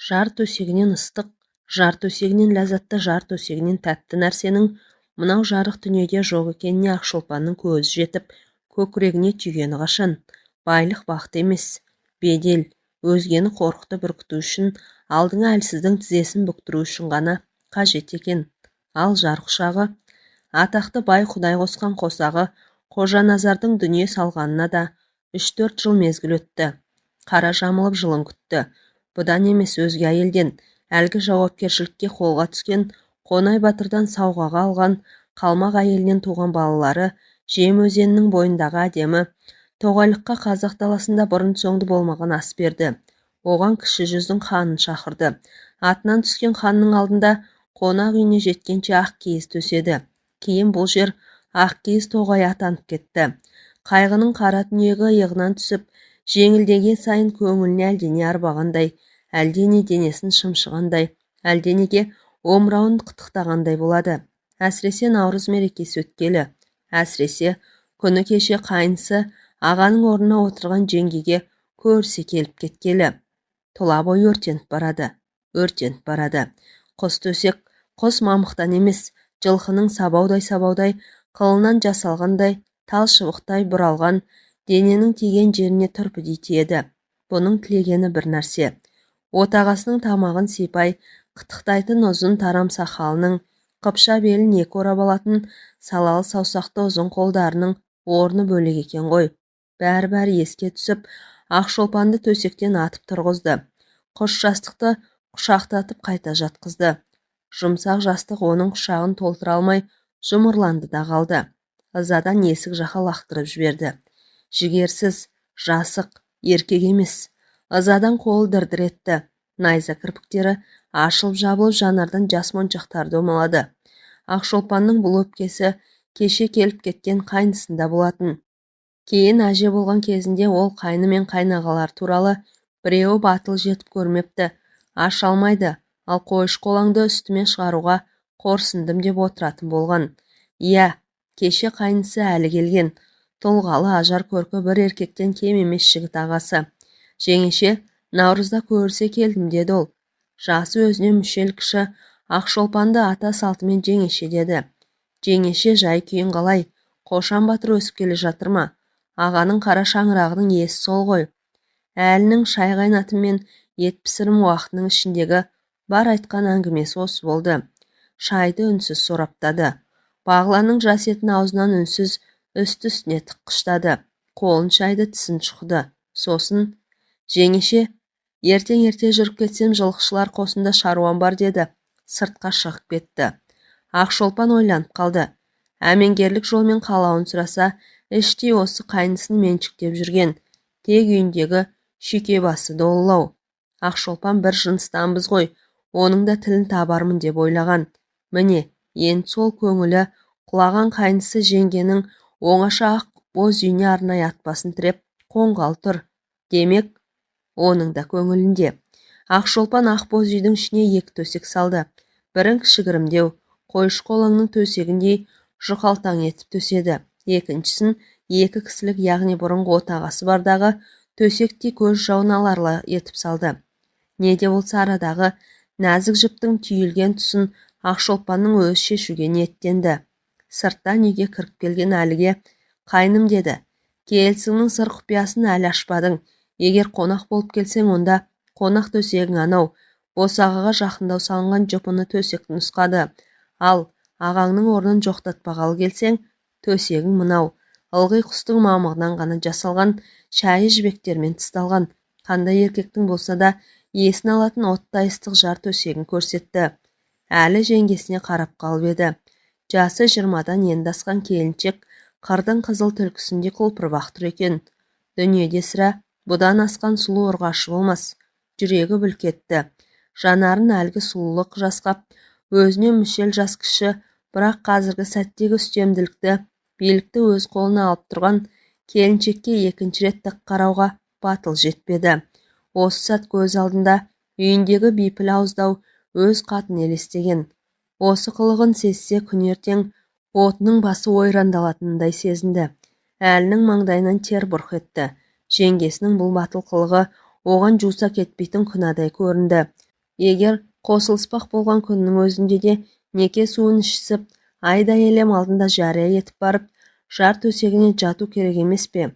Жар төсегінен ыстық, жар төсегінен ләззатты, жар төсегінен тәтті нәрсенің мынау жарық дүниеде жоқ екеніне Ақшолпанның көзі жетіп, көкірегіне түйгені қашан. Байлық бақыт емес, бедел, өзгені қорқытып бүркіту үшін, алдыңа әлсіздің тізесін бүктіру үшін ғана қажет екен. Ал жар құшағы, атақты бай Құдай қосқан қосағы, Қожаназардың дүние салғанына да 3-4 жыл мезгіл өтті. Қара жамылып жылын күтті. Бұдан емес өзге әйелден, әлгі жауапкершілікке қолға түскен Қонай батырдан сауғаға алған қалмақ әйелінен туған балалары Жем өзенінің бойындағы әдемі тоғайлыққа қазақ даласында бұрын соңды болмаған ас берді. Оған кіші жүздің ханын шақырды. Атынан түскен ханның алдында қонақ үйіне жеткенше ақ киіз төседі. Кейін бұл жер ақ киіз тоғай атанып кетті. Қайғының қара дүниеге иығынан түсіп, жеңілдеген сайын көңіліне әлдене арбағандай, әлдене денесін шымшығандай, әлденеге омырауын қытықтағандай болады. Әсіресе наурыз мерекесі өткелі, әсіресе күні кеше қайнысы ағаның орнына отырған жеңгеге көрсе келіп кеткелі. Тұла бойы өртеніп барады. Құс төсек, құс мамықтан емес, жылқының сабаудай қылынан жасалғандай, тал шыбықтай бұралған дененің тиген жеріне түрпідей тиеді. Бұның тілегені бір нәрсе. Отағасының тамағын сипай, қытықтайтын ұзын тарам сақалының, қыпша белін екі орап алатын салалы саусақты ұзын қолдарының орны бөлек екен ғой. Бәрі еске түсіп, Ақшолпанды төсектен атып тұрғызды. Құс жастықты құшақтатып қайта жатқызды. Жұмсақ жастық оның құшағын толтыра алмай жұмырланды да қалды. Ызадан есік жақа лақтырып жіберді. Жігерсіз, жасық, еркек емес. Ызадан қолы дір-дір етті. Найза кірпіктері ашылып жабылып жанардан жас моншақтар домалады. Ақшолпанның бұл өпкесі кеше келіп кеткен қайнысында болатын. Кейін әже болған кезінде ол қайны мен қайнағалар туралы біреуі батыл жетіп көрмепті. Аш алмайды, ал қойшы қолаңды үстіме шығаруға қорсындым деп отыратын болған. Иә, кеше қайнысы әлі келген. Тұлғалы ажар көркі бір еркектен кем емес жігіт ағасы. Жеңеше, наурызда көрісе келдім деді ол. Жасы өзіне мүшел кіші Ақшолпанды ата салтымен жеңеше деді. Жеңеше, жай күйін қалай? Қошан батыр өсіп келе жатыр ма? Ағаның қара шаңырағының есі сол ғой. Әлінің шай қайнатым мен ет пісірім уақытының ішіндегі бар айтқан әңгімесі осы болды. Шайды үнсіз сораптады. Бағланның жас етін аузынан үнсіз үсті-үстіне тыққыштады. Қолын шайды, тісін шұқыды. Сосын, жеңеше, ертең ерте жүріп кетсем жылқышылар қосында шаруам бар деді. Сыртқа шығып кетті. Ақшолпан ойланып қалды. Әмеңгерлік жолмен қалауын сұраса, іштей осы қайнысын меншіктеп жүрген. Тек үйіндегі шүйке басы долылау. Ақшолпан бір жыныстанбыз ғой, оның да тілін табармын деп ойлаған. Міне, енді сол көңілі құлаған қайнысы жеңгенің оңаша ақ боз үйіне арнай атбасын тіреп қонғалы тұр. Демек, оның да көңілінде. Ақшолпан ақ боз үйдің ішіне екі төсек салды. Бірін кішігірімдеу, қойшы қолаңның төсегіндей жұқалтаң етіп төседі. Екіншісін екі кісілік, яғни бұрынғы отағасы бардағы төсектей көз жауын аларлы етіп салды. Не де болса арадағы нәзік жіптің түйілген тұсын Ақшолпанның өз шешуге ниеттенді. Сырттан үйге кіріп келген әліге қайным деді. Келісіңнің сыр құпиясын әлі ашпадың. Егер қонақ болып келсең, онда қонақ төсегің анау. Босағаға жақындау салынған жұпыны төсекті нұсқады. Ал ағаңның орнын жоқтатпағалы келсең, төсегің мынау. Ылғи құстың мамығынан ғана жасалған, шайы жібектермен тысталған. Қандай еркектің болса да есін алатын оттай ыстық жар төсегін көрсетті. Әлі жеңгесіне қарап қалып еді. Жасы 20-дан енді асқан келіншек қырдың қызыл түлкісінде құлпырып тұр екен. Дүниеде сірә бұдан асқан сұлу ұрғашы болмас. Жүрегі бүлк етті. Жанарын әлгі сұлулық жасқап, өзіне мүшел жас кіші, бірақ қазіргі сәттегі үстемділікті, билікті өз қолына алып тұрған келіншекке екінші рет тік қарауға батыл жетпеді. Осы сәт көз алдында үйіндегі бейпіл ауыздау өз қатын елестеген. Осы қылығын сезсе күн ертең отының басы ойрандалатындай сезінді. Әлінің маңдайынан тер бұрқ етті. Жеңгесінің бұл батыл қылығы оған жуса кетпейтін күнәдай көрінді. Егер қосылыспақ болған күннің өзінде де неке суын ішісіп, айдай елем алдында жария етіп барып, жар төсегіне жату керек емес пе?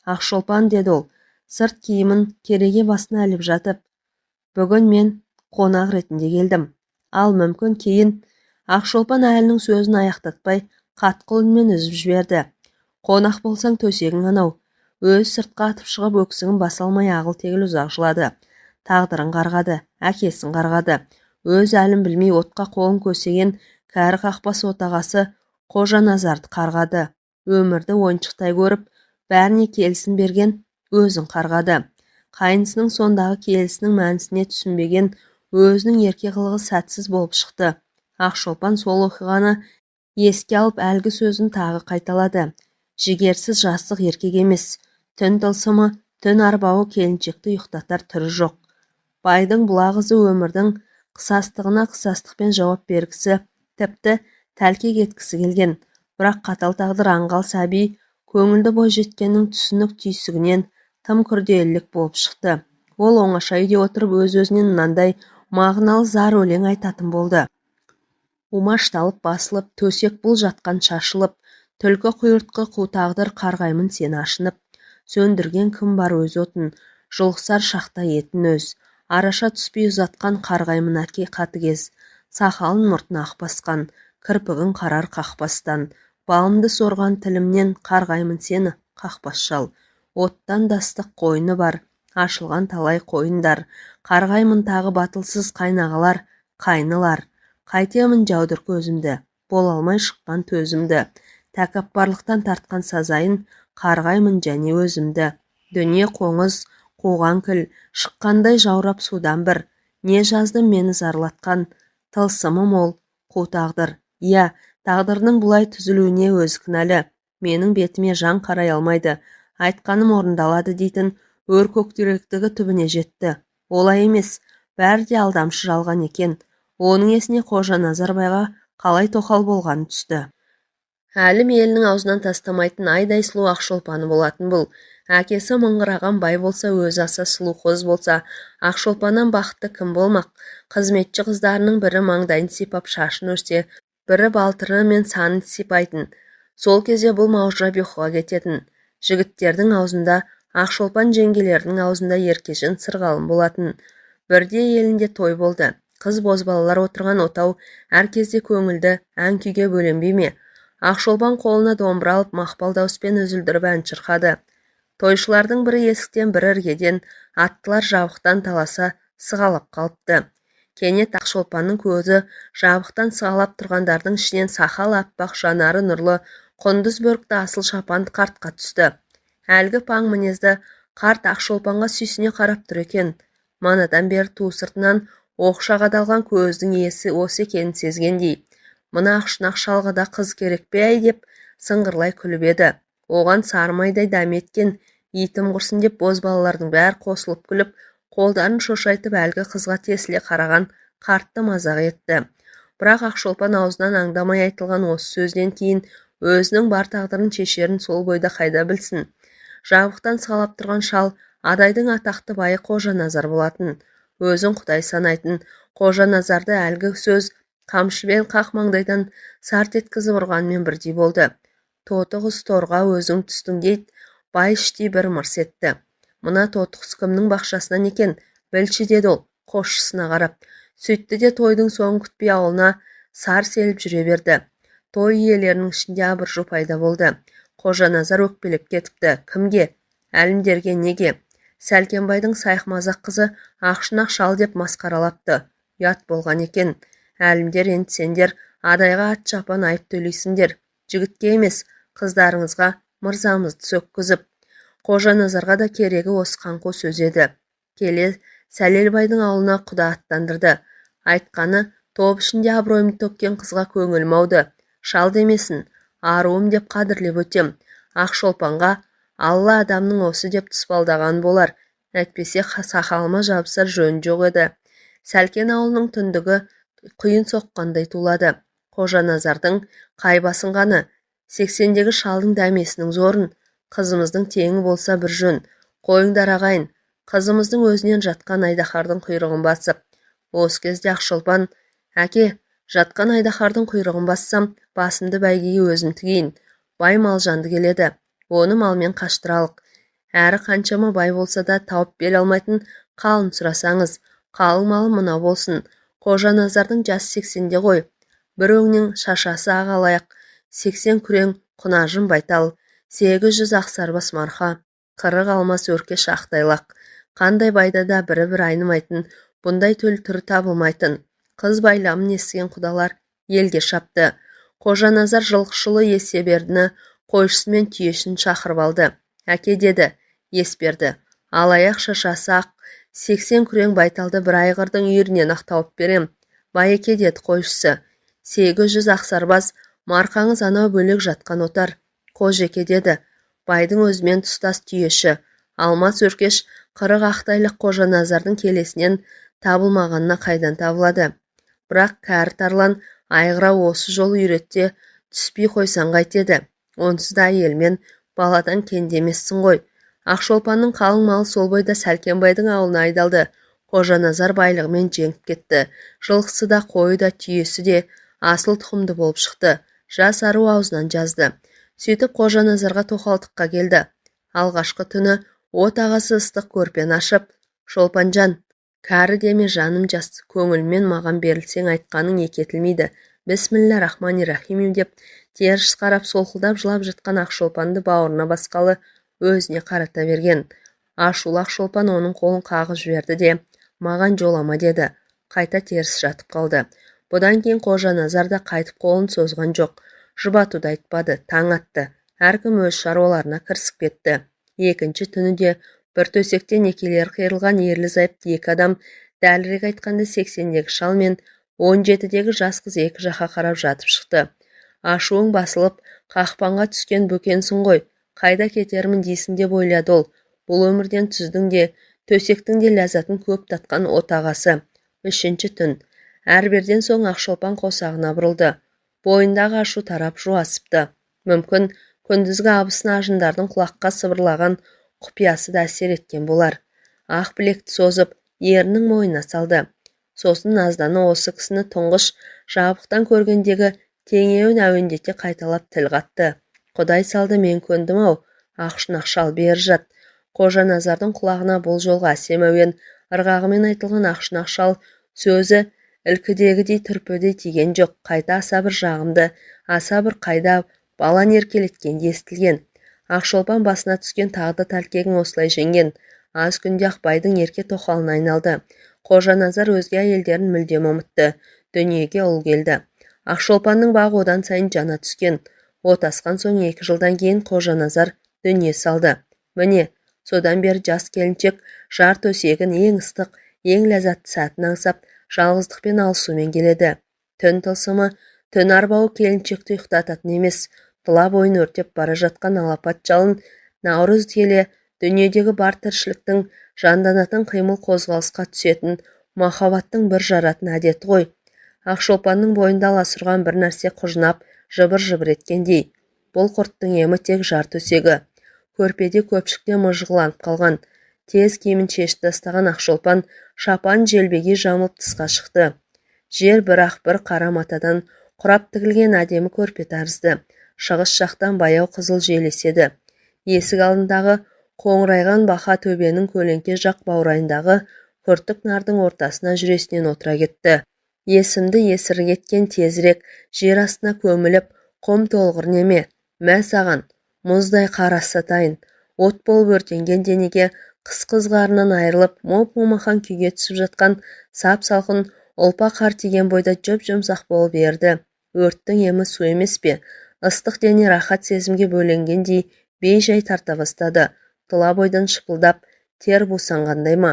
Ақшолпан, деді ол, сырт киімін кереге басына іліп жатып, бүгін мен қонақ ретінде келдім. Ал мүмкін кейін. Ақшолпан әйелінің сөзін аяқтатпай, қатқыл үнмен үзіп жіберді. Қонақ болсаң төсегің анау. Өз сыртқа атып шығып өксігін баса алмай ағыл-тегіл ұзақ жылады. Тағдырын қарғады, әкесін қарғады. Өз әлін білмей отқа қолын көсеген кәрі қақпас отағасы Қожаназарды қарғады. Өмірді ойыншықтай көріп, бәріне келісін берген өзін қарғады. Қайнысының сондағы келісінің мәнісіне түсінбеген өзінің ерке қылығы сәтсіз болып шықты. Ақшолпан сол оқиғаны еске алып әлгі сөзін тағы қайталады. Жігерсіз жастық еркек емес. Түн тылсымы, түн арбауы келіншекті ұйықтатар түрі жоқ. Байдың бұлағызы өмірдің қысастығына қысастықпен жауап бергісі, тіпті тәлкек еткісі келген. Бірақ қатал тағдыр аңғал сәби көңілді бойжеткеннің түсінік түйсігінен тым күрделілік болып шықты. Ол оңаша үйде отырып өз-өзінен мынандай мағыналы зар өлең айтатын болды. Умашталып басылып, төсек бұл жатқан шашылып, түлкі құйыртқы қу тағдыр қарғаймын сені ашынып. Сөндірген кім бар өз отын, жұлқысар шақта етін өз. Араша түспей ұзатқан қарғаймын әке қатыгез. Сақалын мұртын ақ басқан, кірпігін қарар қақпастан. Балымды сорған тілімнен қарғаймын сені қақпас шал. Оттан дастық қойны бар, ашылған талай қойындар. Қарғаймын тағы батылсыз қайнағалар, қайнылар. Қайтемін жаудыр көзімді, бол алмай шыққан төзімді. Тәкаппарлықтан тартқан сазайын, қарғаймын және өзімді. Дүние қоңыз, қуған кіл, шыққандай жаурап судан бір. Не жазды мені зарлатқан, тылсымы мол, қу тағдыр. Иә, тағдырдың бұлай түзілуіне өзі кінәлі. Менің бетіме жан қарай алмайды. Айтқаным орындалады дейтін өр көктеректігі түбіне жетті. Олай емес, бәрі де алдамшы жалған екен. Оның есіне Қожаназар байға қалай тоқал болғаны түсті. Әлім елінің аузынан тастамайтын айдай сұлу Ақшолпаны болатын бұл. Әкесі мыңғыраған бай болса, өзі аса сұлу қыз болса, Ақшолпаннан бақытты кім болмақ? Қызметші қыздарының бірі маңдайын сипап шашын өрсе, бірі балтыры мен санын сипайтын. Сол кезде бұл маужырап ұйқыға кететін. Жігіттердің аузында, Ақшолпан жеңгелердің аузында еркежен сырғалым болатын. Бірде елінде той болды. Қыз бозбалалар отырған отау әр кезде көңілді ән күйге бөленбей ме? Ақшолпан қолына домбыра алып мақпал дауыспен үзілдіріп ән шырқады. Тойшылардың бірі есіктен, бірі іргеден, аттылар жабықтан таласа сығалап қалыпты. Кенет Ақшолпанның көзі жабықтан сығалап тұрғандардың ішінен сақал аппақ жанары нұрлы құндыз бөрікті асыл шапан қартқа түсті. Әлгі паң мінезді қарт Ақшолпанға сүйсіне қарап тұр екен. Манадан бері ту сыртынан оқша қадалған көздің иесі осы екенін сезгендей. Мына ақшынақ шалғыда қыз керек пе әй деп сыңғырлай күліп еді. Оған сарымайдай дәметкен итім құрсын деп бозбалалардың бәрі қосылып күліп, қолдарын шошайтып әлгі қызға тесіле қараған қартты мазақ етті. Бірақ Ақшолпан аузынан аңдамай айтылған осы сөзден кейін өзінің бар тағдырын шешерін сол бойда қайда білсін. Жабықтан сығалап тұрған шал адайдың атақты байы Қожаназар болатын. Өзін құдай санайтын Қожаназарды әлгі сөз қамшымен қақ маңдайдан сарт еткізіп ұрғанмен бірдей болды. Тоты құс торға өзің түстің дейді, бай іштей бір мырс етті. Мына тоты құс кімнің бақшасынан екен, білші деді ол қосшысына қарап. Сөйтті де тойдың соңын күтпей ауылына сар селіп жүре берді. Той иелерінің ішінде абыржу пайда болды. Қожаназар өкпелеп кетіпті. Кімге? Әлімдерге неге? Сәлкенбайдың сайқымазақ қызы Ақшынақ шал деп масқаралапты. Ят болған екен. Әлімдер, енді сендер адайға ат шапан айып төлейсіңдер. Жігітке емес, қыздарыңызға мырзамызды сөккізіп. Қожаназарға да керегі осы қаңқу сөз еді. Келе Сәлелбайдың ауылына құда аттандырды. Айтқаны, топ ішінде абыройымды төккен қызға көңілім ауды. Шал демесін, аруым деп қадірлеп өтем. Ақшолпанға Алла адамның осы деп тұспалдаған болар. Әйтпесе сақалыма жабысар жөн жоқ еді. Сәлкен ауылының түндігі құйын соққандай тулады. Қожаназардың қай басынғаны, 80-дегі шалдың дәмесінің зорын. Қызымыздың теңі болса бір жөн. Қойыңдар ағайын, қызымыздың өзінен жатқан айдаһардың құйрығын басып. Осы кезде Ақшолпан: «Әке, жатқан Айдаһардың құйрығын бассам, басымды бәйгеге өзім тігейін. Бай малжанды келеді. Оны малмен қаштыралық. Әрі қаншама бай болса да тауып бере алмайтын қалың сұрасаңыз, қалың малы мынау болсын. Қожаназардың жасы 80-де ғой. Бір өңнің шашасы ағалаяқ, 80 күрең құнажын байтал, 800 ақсарбас марха, 40 алмас өркеш ақтайлақ. Қандай байда да бірі-бір айнымайтын, бұндай төл түрі табылмайтын. Қыз байламын естіген құдалар елге шапты. Қожаназар жылқышылы Есебердіні қойшысымен түйешін шақырып алды. «Әке», деді, Есберді, «алаяқ шашасы ақ 80 күрең байталды бір айғырдың үйірінен ақ тауып берем». «Байеке», деді қойшысы, «800 ақсарбас марқаңыз анау бөлек жатқан отар». «Қожеке», деді, байдың өзімен тұстас түйеші, алмас өркеш 40 ақтайлық Қожаназардың келесінен табылмағанына қайдан табылады? Бірақ кәрі тарлан айғыра осы жол үйретте түспей қойсан қайтеді? Онсыз да әйелмен баладан кендемессің ғой. Ақшолпанның қалың малы сол бойда Сәлкенбайдың ауылына айдалды. Қожаназар байлығымен жеңіп кетті. Жылқысы да, қойы да, түйесі де асыл тұқымды болып шықты. Жас ару аузынан жазды. Сөйтіп Қожаназарға тоқалдыққа келді. Алғашқы түні от ағасы ыстық көрпен ашып: «Шолпанжан, кәрі деме жаным жас, көңілмен маған берілсең айтқаның екетілмейді. Бісміллә-рахмани-рахим» деп теріс қарап солқылдап жылап жатқан Ақшолпанды бауырына басқалы өзіне қарата берген. Ашулы Ақшолпан оның қолын қағып жіберді де: «Маған жолама», деді. Қайта теріс жатып қалды. Бұдан кейін Қожаназар да қайтып қолын созған жоқ. Жұбатуды айтпады. Таң атты. Әркім өз шаруаларына кірісіп кетті. Екінші түні де бір төсекте некелері қиырылған ерлі-зайыпты екі адам, дәлірек айтқанда 80-дегі шал мен 17-дегі жас қыз екі жаққа қарап жатып шықты. «Ашуың басылып, қақпанға түскен бөкенсің ғой. Қайда кетермін дейсің» деп ойлады ол. Бұл өмірден түздің де, төсектің де ләззатын көп татқан отағасы. Үшінші түн. Әрберден соң Ақшолпан қосағына бұрылды. Бойындағы ашу тарап жуасыпты. Мүмкін күндізгі абысын ажындардың құлаққа сыбырлаған құпиясы да әсер еткен болар. Ақ білекті созып, ерінің мойнына салды. Сосын назданы осы кісіні тұңғыш жабықтан көргендегі теңеуін әуендете қайталап тіл қатты. «Құдай салды, мен көндім-ау. Ақшын ақшал бері жат». Қожаназардың құлағына бұл жолға әсем әуен ырғағымен айтылған Ақшын ақшал сөзі ілкідегідей түрпідей тиген жоқ. Қайта аса бір жағымды, аса бір қайда балан еркелеткенде естілген. Ақшолпан басына түскен тағды тәлкегін осылай жеңген. Аз күнде ақ байдың ерке тоқалына айналды. Қожаназар өзге әйелдерін мүлдем ұмытты. Дүниеге ұл келді. Ақшолпанның бағы одан сайын жана түскен. Отасқан соң 2 жылдан кейін Қожаназар дүние салды. Міне, содан бері жас келіншек жар төсегін ең ыстық, ең ләззатты сәтін аңсап, жалғыздықпен алысумен келеді. Түн тылсымы, түн арбауы келіншекті ұйықтататын емес, тұла бойын өртеп бара жатқан алапат жалын наурыз келе дүниедегі бар тіршіліктің жанданатын қимыл қозғалысқа түсетін махаббаттың бір жаратын әдеті ғой. Ақшолпанның бойында аласұрған бір нәрсе құжынап, жыбыр-жыбыр еткендей. Бұл құрттың емі тек жар төсегі. Көрпеде көпшікте мыжғыланып қалған. Тез киімін шешіп тастаған Ақшолпан шапан желбеге жамылып тысқа шықты. Жер бірақ бір қара матадан құрап тігілген әдемі көрпе тәрізді. Шығыс жақтан баяу қызыл жел еседі. Есік алдындағы қоңырайған бақа төбенің көлеңке жақ баурайындағы күртік нардың ортасына жүресінен отыра кетті. Есімді есірі кеткен тезірек жер астына көміліп, құм толғыр неме. Мә саған, мұздай қара сатайын. От болып өртенген денеге қыз-қызғарынан айырылып, моп-момақан күйге түсіп жатқан сап-салқын ұлпа қар тиген бойда жып-жұмсақ болып ерді. Өрттің емі су емес пе? Ыстық дене рахат сезімге бөленгендей бей-жай тарта бастады. Тұла бойдан шыпылдап, тер бусанғандай ма?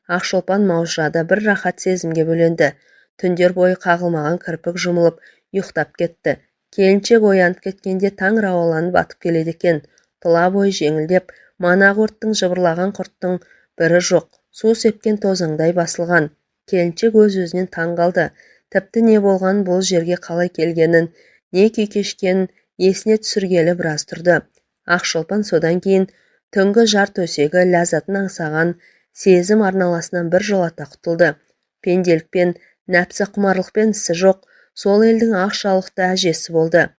Ақшолпан маужырада бір рахат сезімге бөленді. Түндер бойы қағылмаған кірпік жұмылып, ұйықтап кетті. Келіншек оянып кеткенде таң рауаланып батып келеді екен. Тұла бойы жеңілдеп, манағы өрттің жыбырлаған құрттың бірі жоқ. Су сепкен тозаңдай басылған. Келіншек өз-өзінен таң қалды. Тіпті не болған бұл жерге қалай келгенін, не күй кешкенін есіне түсіргелі біраз тұрды. Ақшолпан содан кейін түнгі жар төсегі ләззатын аңсаған сезім арналасынан бір жолата құтылды. пенделікпен, нәпсі құмарлықпен ісі жоқ, сол елдің ақ шалықты әжесі болды.